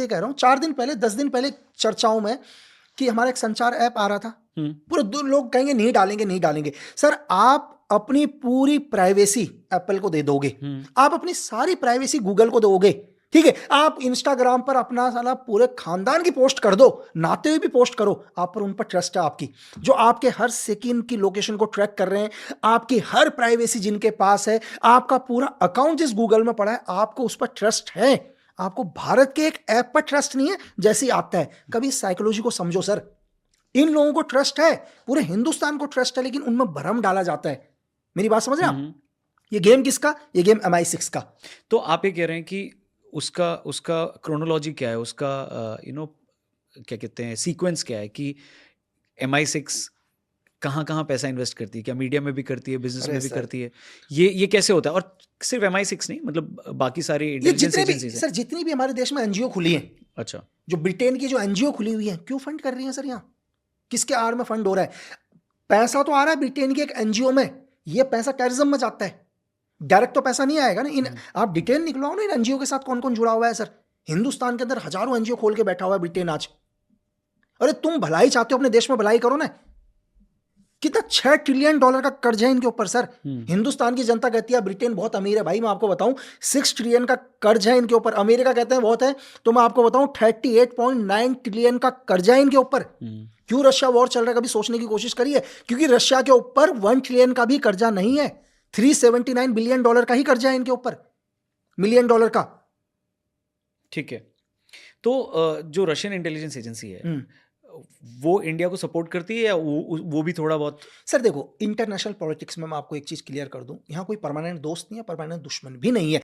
ये कह रहा हूँ, 4 दिन पहले 10 दिन पहले चर्चाओं में कि हमारा एक संचार ऐप आ रहा था, पूरे लोग कहेंगे नहीं डालेंगे नहीं डालेंगे। सर आप अपनी पूरी प्राइवेसी एप्पल को दे दोगे, आप अपनी सारी प्राइवेसी गूगल को दोगे, ठीक है, आप इंस्टाग्राम पर अपना साला पूरे खानदान की पोस्ट कर दो, नाते हुए भी पोस्ट करो, आप पर उन पर ट्रस्ट है आपकी, जो आपके हर सेकंड की लोकेशन को ट्रैक कर रहे हैं, आपकी हर प्राइवेसी जिनके पास है, आपका पूरा अकाउंट जिस गूगल में पड़ा है, आपको उस पर ट्रस्ट है। आपको भारत के एक ऐप पर ट्रस्ट नहीं है जैसे ही आता है। कभी साइकोलॉजी को समझो सर, इन लोगों को ट्रस्ट है, पूरे हिंदुस्तान को ट्रस्ट है, लेकिन उनमें भ्रम डाला जाता है। मेरी बात समझ रहे हैं आप? ये गेम किसका? ये गेम MI6 का। तो आप ये कह रहे हैं कि उसका क्रोनोलॉजी क्या है, उसका क्या कहते हैं, सीक्वेंस क्या है कि MI6 कहाँ पैसा इन्वेस्ट करती है? क्या मीडिया में भी करती है, बिजनेस में भी करती है? ये कैसे होता है? और सिर्फ MI6 नहीं, मतलब बाकी सारी इंटेलिजेंस एजेंसीज हैं। सर जितनी भी हमारे देश में NGO खुली है, अच्छा, जो ब्रिटेन की जो NGO खुली हुई है, क्यों फंड कर रही है सर? यहाँ किसके आड़ में फंड हो रहा है? पैसा तो आ रहा है ब्रिटेन की एक NGO में, ये पैसा टेररिज्म में जाता है, डायरेक्ट तो पैसा नहीं आएगा ना। आप डिटेल निकलाओ ना इन NGO के साथ कौन कौन जुड़ा हुआ है सर। हिंदुस्तान के अंदर हजारों NGO खोल के बैठा हुआ है ब्रिटेन आज। अरे तुम भलाई चाहते हो, अपने देश में भलाई करो ना। कितना $6 ट्रिलियन का कर्ज है इनके ऊपर सर। हिंदुस्तान की जनता कहती है ब्रिटेन बहुत अमीर है, भाई मैं आपको बताऊं 6 ट्रिलियन का कर्ज है इनके ऊपर। अमेरिका कहते हैं बहुत है, तो मैं आपको बताऊं 38.9 ट्रिलियन का कर्ज है इनके ऊपर। क्यों रशिया वॉर चल रहा है, कभी सोचने की कोशिश करी है? क्योंकि रशिया के ऊपर 1 ट्रिलियन का भी कर्जा नहीं है, $379 बिलियन का ही कर्जा है इनके ऊपर, $मिलियन का। ठीक है। तो जो रशियन इंटेलिजेंस एजेंसी है वो इंडिया को सपोर्ट करती है या वो भी थोड़ा बहुत? सर देखो, इंटरनेशनल पॉलिटिक्स में मैं आपको एक चीज क्लियर कर दूं, यहां कोई परमानेंट दोस्त नहीं है, परमानेंट दुश्मन भी नहीं है।